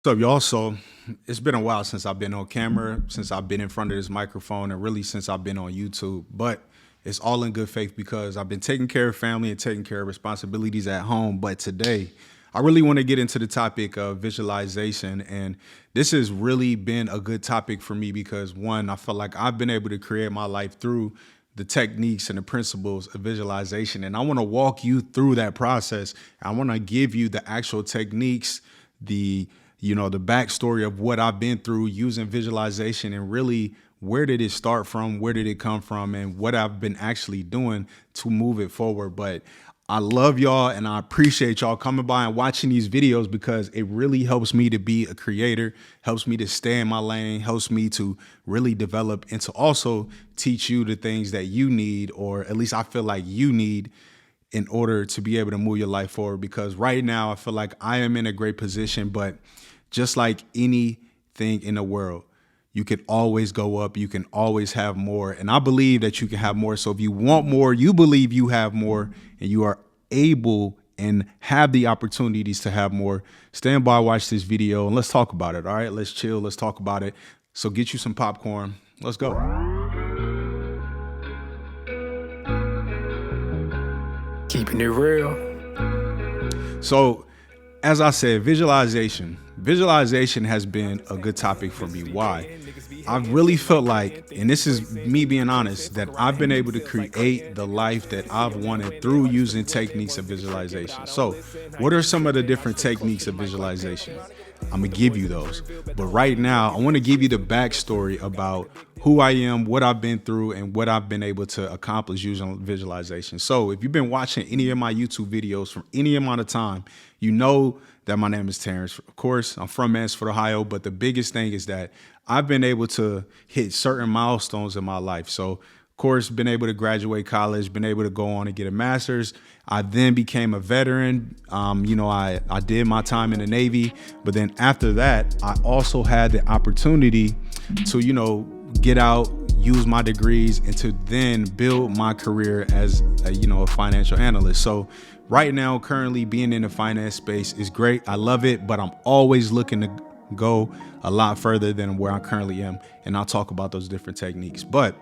What's up, y'all? So it's been a while since I've been on camera, since I've been in front of this microphone, and really since I've been on YouTube. But it's all in good faith because I've been taking care of family and taking care of responsibilities at home. But today, I really want to get into the topic of visualization. And this has really been a good topic for me because, one, I feel like I've been able to create my life through the techniques and the principles of visualization. And I want to walk you through that process. I want to give you the actual techniques, the backstory of what I've been through using visualization, and really where did it start from, where did it come from, and what I've been actually doing to move it forward. But I love y'all and I appreciate y'all coming by and watching these videos because it really helps me to be a creator, helps me to stay in my lane, helps me to really develop and to also teach you the things that you need, or at least I feel like you need, in order to be able to move your life forward. Because right now I feel like I am in a great position, but just like anything in the world, you can always go up. You can always have more. And I believe that you can have more. So if you want more, you believe you have more, and you are able and have the opportunities to have more, stand by, watch this video, and let's talk about it. All right, let's chill. Let's talk about it. So get you some popcorn. Let's go. Keeping it real. So as I said, visualization has been a good topic for me. Why? I've really felt like, and this is me being honest, that I've been able to create the life that I've wanted through using techniques of visualization. So what are some of the different techniques of visualization? I'm gonna give you those. But right now, I want to give you the backstory about who I am, what I've been through, and what I've been able to accomplish using visualization. So if you've been watching any of my YouTube videos from any amount of time, you know that my name is Terrence. Of course, I'm from Mansfield, Ohio, but the biggest thing is that I've been able to hit certain milestones in my life. So, of course, been able to graduate college, been able to go on and get a master's. I then became a veteran. I did my time in the Navy, but then after that, I also had the opportunity to, get out, use my degrees, and to then build my career as a financial analyst. So right now, currently being in the finance space is great. I love it, but I'm always looking to go a lot further than where I currently am. And I'll talk about those different techniques. But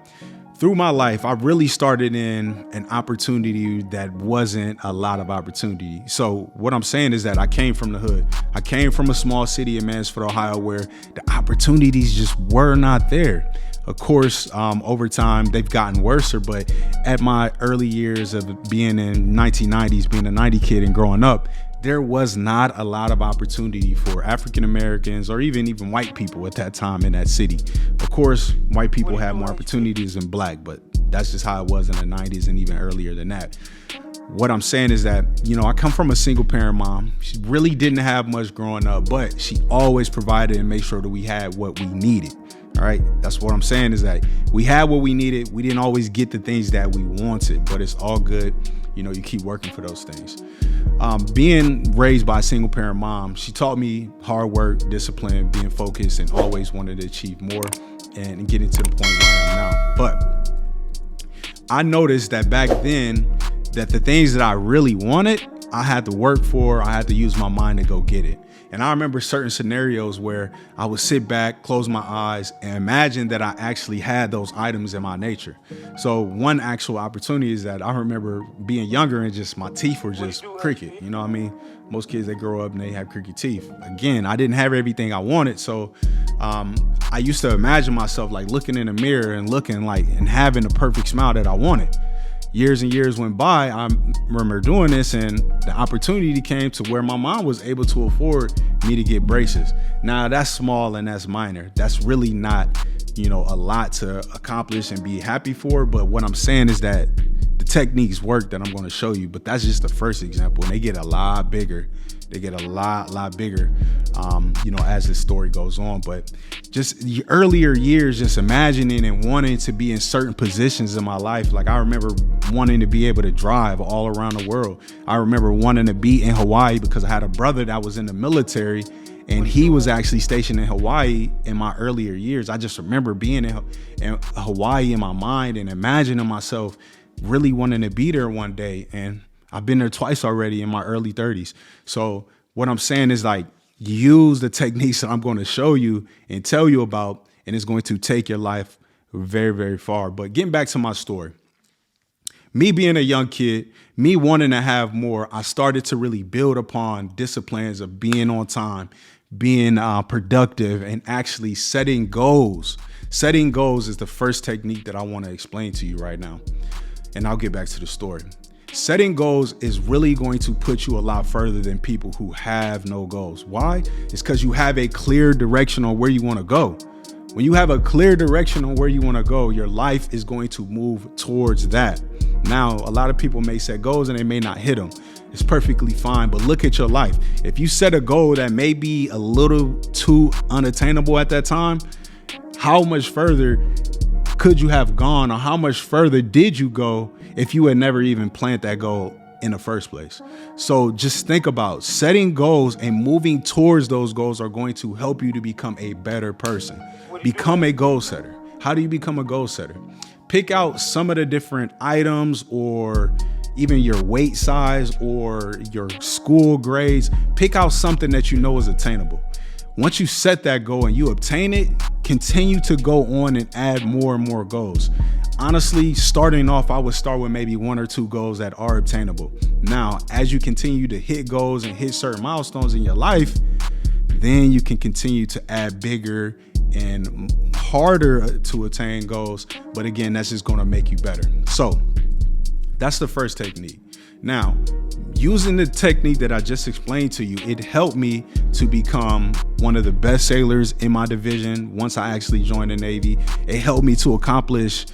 through my life, I really started in an opportunity that wasn't a lot of opportunity. So what I'm saying is that I came from the hood. I came from a small city in Mansfield, Ohio, where the opportunities just were not there. Of course, over time, they've gotten worse, but at my early years of being in 1990s, being a 90 kid and growing up, there was not a lot of opportunity for African Americans or even white people at that time in that city. Of course, white people had more opportunities than black, but that's just how it was in the 90s and even earlier than that. What I'm saying is that, I come from a single parent mom. She really didn't have much growing up, but she always provided and made sure that we had what we needed. All right. That's what I'm saying is that we had what we needed. We didn't always get the things that we wanted, but it's all good. You keep working for those things. Being raised by a single parent mom, she taught me hard work, discipline, being focused, and always wanted to achieve more and getting to the point where I am now. But I noticed that back then that the things that I really wanted, I had to work for. I had to use my mind to go get it. And I remember certain scenarios where I would sit back, close my eyes, and imagine that I actually had those items in my nature. So one actual opportunity is that I remember being younger and just my teeth were just crooked. You know what I mean? Most kids, they grow up and they have crooked teeth. Again, I didn't have everything I wanted. So I used to imagine myself like looking in the mirror and looking like and having the perfect smile that I wanted. Years and years went by. I remember doing this, and the opportunity came to where my mom was able to afford me to get braces. Now that's small and that's minor. That's really not, a lot to accomplish and be happy for. But what I'm saying is that the techniques work that I'm going to show you, but that's just the first example, and they get a lot bigger. They get a lot bigger, as the story goes on. But just the earlier years, just imagining and wanting to be in certain positions in my life. Like I remember wanting to be able to drive all around the world. I remember wanting to be in Hawaii because I had a brother that was in the military, and he was actually stationed in Hawaii in my earlier years. I just remember being in Hawaii in my mind and imagining myself really wanting to be there one day. And I've been there twice already in my early 30s. So what I'm saying is like, use the techniques that I'm going to show you and tell you about, and it's going to take your life very, very far. But getting back to my story, me being a young kid, me wanting to have more, I started to really build upon disciplines of being on time, being productive, and actually setting goals. Setting goals is the first technique that I want to explain to you right now. And I'll get back to the story. Setting goals is really going to put you a lot further than people who have no goals. Why? It's because you have a clear direction on where you want to go. When you have a clear direction on where you want to go, your life is going to move towards that. Now, a lot of people may set goals and they may not hit them. It's perfectly fine, but look at your life. If you set a goal that may be a little too unattainable at that time, how much further could you have gone, or how much further did you go if you had never even planned that goal in the first place? So just think about setting goals, and moving towards those goals are going to help you to become a better person. Become a goal setter. How do you become a goal setter? Pick out some of the different items, or even your weight size, or your school grades. Pick out something that you know is attainable. Once you set that goal and you obtain it, continue to go on and add more and more goals. Honestly, starting off, I would start with maybe 1 or 2 goals that are obtainable. Now, as you continue to hit goals and hit certain milestones in your life, then you can continue to add bigger and harder to attain goals. But again, that's just going to make you better. So that's the first technique. Now, using the technique that I just explained to you, it helped me to become one of the best sailors in my division once I actually joined the Navy. It helped me to accomplish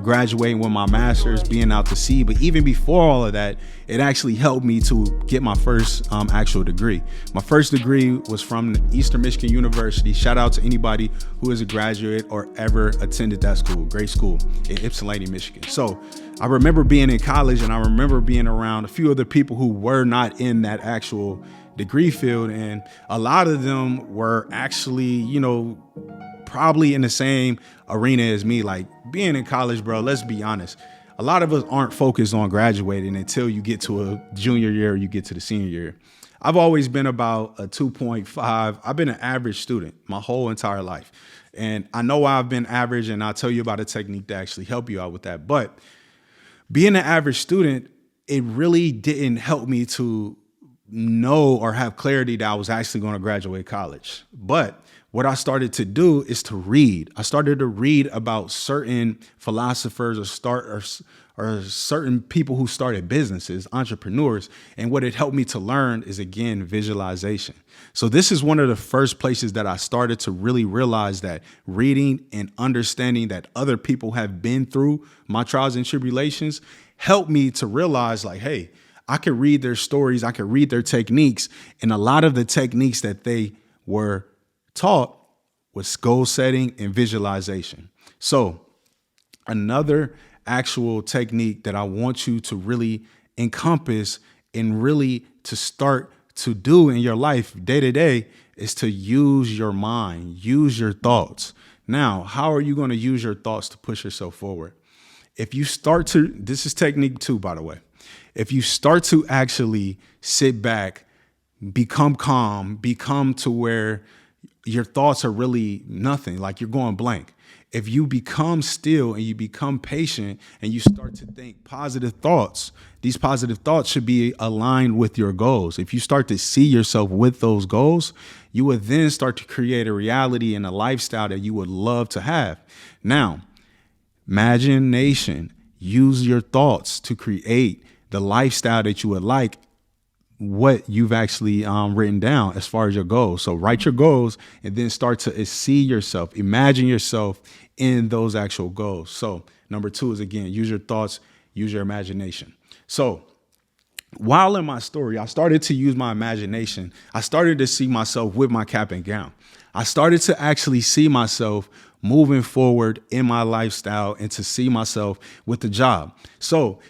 graduating with my master's, being out to sea. But even before all of that, it actually helped me to get my first actual degree. My first degree was from Eastern Michigan University. Shout out to anybody who is a graduate or ever attended that school. Great school in Ypsilanti, Michigan. So I remember being in college, and I remember being around a few other people who were not in that actual degree field. And a lot of them were actually, probably in the same arena as me. Like, being in college, bro, let's be honest. A lot of us aren't focused on graduating until you get to a junior year or you get to the senior year. I've always been about a 2.5. I've been an average student my whole entire life. And I know why I've been average, and I'll tell you about a technique to actually help you out with that. But being an average student, it really didn't help me to know or have clarity that I was actually going to graduate college. But what I started to do is to read. I started to read about certain philosophers or certain people who started businesses, entrepreneurs. And what it helped me to learn is, again, visualization. So this is one of the first places that I started to really realize that reading and understanding that other people have been through my trials and tribulations helped me to realize, like, hey, I could read their stories, I could read their techniques, and a lot of the techniques that they were taught was goal setting and visualization. So another actual technique that I want you to really encompass and really to start to do in your life day to day is to use your mind, use your thoughts. Now, how are you going to use your thoughts to push yourself forward? If you start to, this is technique 2, by the way. If you start to actually sit back, become calm, become to where your thoughts are really nothing, like you're going blank. If you become still and you become patient and you start to think positive thoughts, these positive thoughts should be aligned with your goals. If you start to see yourself with those goals, you would then start to create a reality and a lifestyle that you would love to have. Now, imagination, use your thoughts to create the lifestyle that you would like, what you've actually written down as far as your goals. So write your goals and then start to see yourself, imagine yourself in those actual goals. So number 2 is, again, use your thoughts, use your imagination. So while in my story, I started to use my imagination. I started to see myself with my cap and gown. I started to actually see myself moving forward in my lifestyle and to see myself with the job. So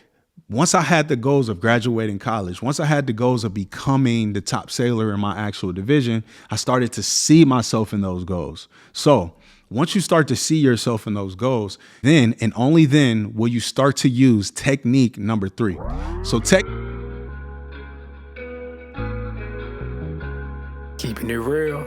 once I had the goals of graduating college, once I had the goals of becoming the top sailor in my actual division, I started to see myself in those goals. So once you start to see yourself in those goals, then and only then will you start to use technique number 3. So Keep Keeping it real.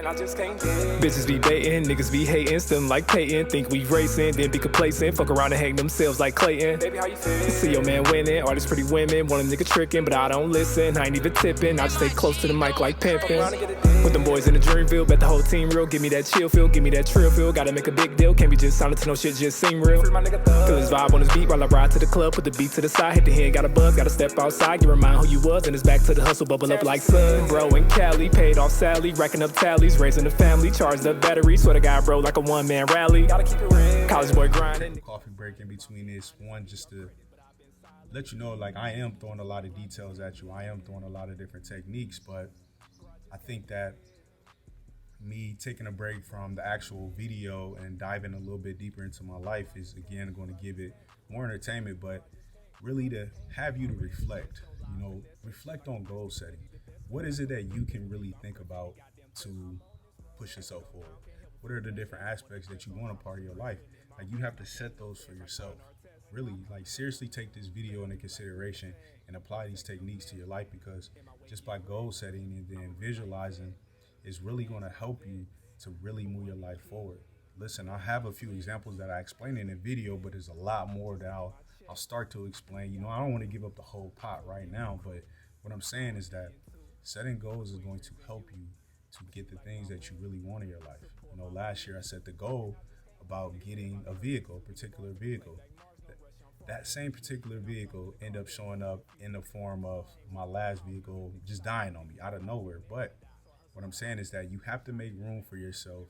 I just can't get. Bitches be baiting, niggas be hating, still like Peyton. Think we racing, then be complacent. Fuck around and hang themselves like Clayton. Baby, how you feel? See your man winning, all these pretty women. Want a nigga tricking, but I don't listen. I ain't even tipping, I just stay close to the mic like pimpin'. With them boys in the Dreamville, bet the whole team real. Give me that chill feel, give me that trill feel. Gotta make a big deal, can't be just silent to no shit, just seem real. Feel his vibe on his beat while I ride to the club. Put the beat to the side, hit the head, got a buzz. Gotta step outside, you remind who you was. And it's back to the hustle, bubble up like sun. Bro in Cali, paid off Sally, racking up tallies. Raising the family, charged up battery. Swear to God, bro, like a one-man rally. Gotta keep it real. College boy grinding. Coffee break in between this one, just to let you know, like, I am throwing a lot of details at you. I am throwing a lot of different techniques, but I think that me taking a break from the actual video and diving a little bit deeper into my life is, again, going to give it more entertainment, but really to have you to reflect, reflect on goal setting. What is it that you can really think about to push yourself forward? What are the different aspects that you want a part of your life? Like, you have to set those for yourself. Really, like, seriously take this video into consideration and apply these techniques to your life, because just by goal setting and then visualizing is really going to help you to really move your life forward. Listen, I have a few examples that I explain in the video, but there's a lot more that I'll start to explain. I don't want to give up the whole pot right now, but what I'm saying is that setting goals is going to help you to get the things that you really want in your life. Last year I set the goal about getting a vehicle, a particular vehicle. That same particular vehicle ended up showing up in the form of my last vehicle just dying on me out of nowhere. But what I'm saying is that you have to make room for yourself,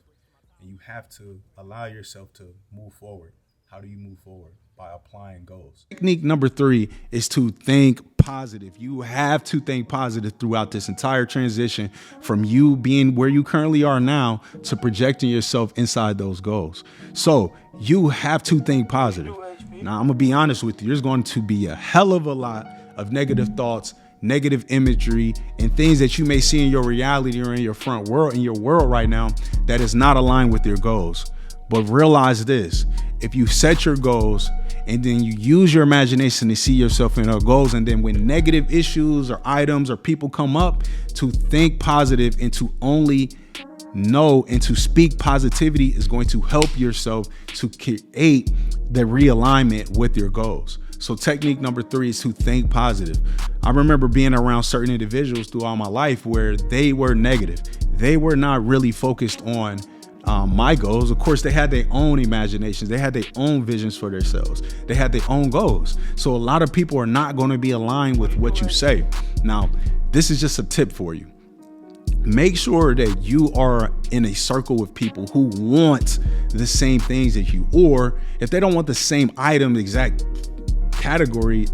and you have to allow yourself to move forward. How do you move forward? By applying goals. Technique number 3 is to think positive. You have to think positive throughout this entire transition from you being where you currently are now to projecting yourself inside those goals. So you have to think positive. Now, I'm going to be honest with you. There's going to be a hell of a lot of negative thoughts, negative imagery, and things that you may see in your reality or in your world right now that is not aligned with your goals. But realize this: if you set your goals and then you use your imagination to see yourself in our goals, and then when negative issues or items or people come up, to think positive and to only know and to speak positivity is going to help yourself to create the realignment with your goals. So technique number 3 is to think positive. I remember being around certain individuals throughout my life where they were negative. They were not really focused on my goals. Of course, they had their own imaginations. They had their own visions for themselves. They had their own goals. So a lot of people are not going to be aligned with what you say. Now, this is just a tip for you. Make sure that you are in a circle with people who want the same things as you, or if they don't want the same item, exact category,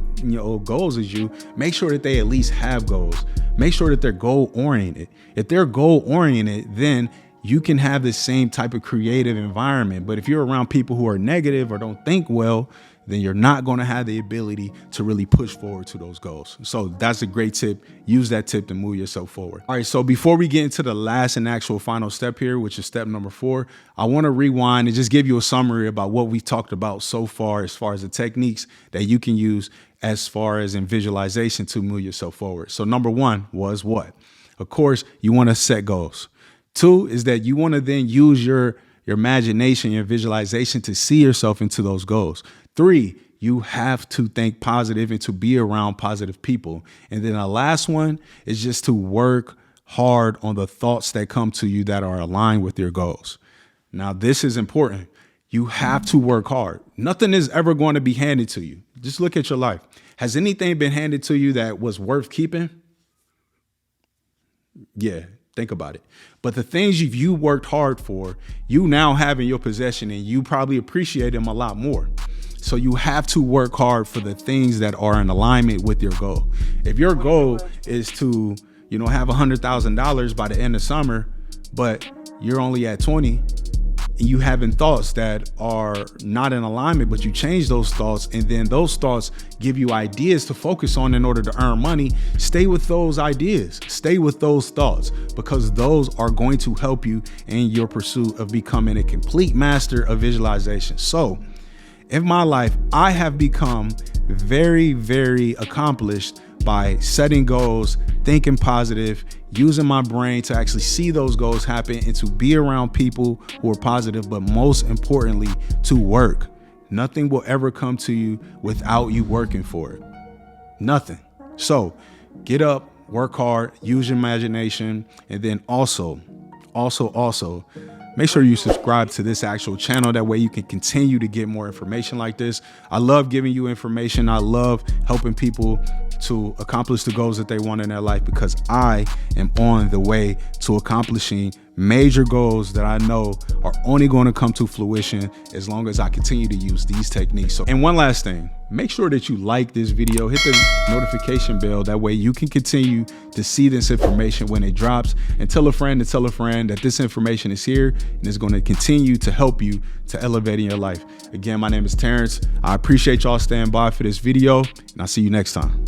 goals as you, make sure that they at least have goals. Make sure that they're goal oriented. If they're goal oriented, then you can have the same type of creative environment. But if you're around people who are negative or don't think well, then you're not going to have the ability to really push forward to those goals. So that's a great tip. Use that tip to move yourself forward. All right, so before we get into the last and actual final step here, which is step number 4, I want to rewind and just give you a summary about what we've talked about so far as the techniques that you can use as far as in visualization to move yourself forward. So number 1 was what? Of course, you want to set goals. 2 is that you want to then use your imagination, your visualization to see yourself into those goals. 3, you have to think positive and to be around positive people. And then the last one is just to work hard on the thoughts that come to you that are aligned with your goals. Now, this is important. You have to work hard. Nothing is ever going to be handed to you. Just look at your life. Has anything been handed to you that was worth keeping? Yeah. Think about it. But the things you worked hard for, you now have in your possession, and you probably appreciate them a lot more. So you have to work hard for the things that are in alignment with your goal. If your goal is to, have $100,000 by the end of summer, but you're only at 20, and you having thoughts that are not in alignment, but you change those thoughts, and then those thoughts give you ideas to focus on in order to earn money, stay with those ideas, stay with those thoughts, because those are going to help you in your pursuit of becoming a complete master of visualization. So In my life, I have become very, very accomplished by setting goals, thinking positive, using my brain to actually see those goals happen and to be around people who are positive, but most importantly, to work. Nothing will ever come to you without you working for it. Nothing. So get up, work hard, use your imagination, and then also, make sure you subscribe to this actual channel. That way you can continue to get more information like this. I love giving you information. I love helping people to accomplish the goals that they want in their life, because I am on the way to accomplishing major goals that I know are only going to come to fruition as long as I continue to use these techniques. So, and one last thing, make sure that you like this video, hit the notification bell. That way you can continue to see this information when it drops, and tell a friend that this information is here and is going to continue to help you to elevate in your life. Again, my name is Terrence. I appreciate y'all staying by for this video, and I'll see you next time.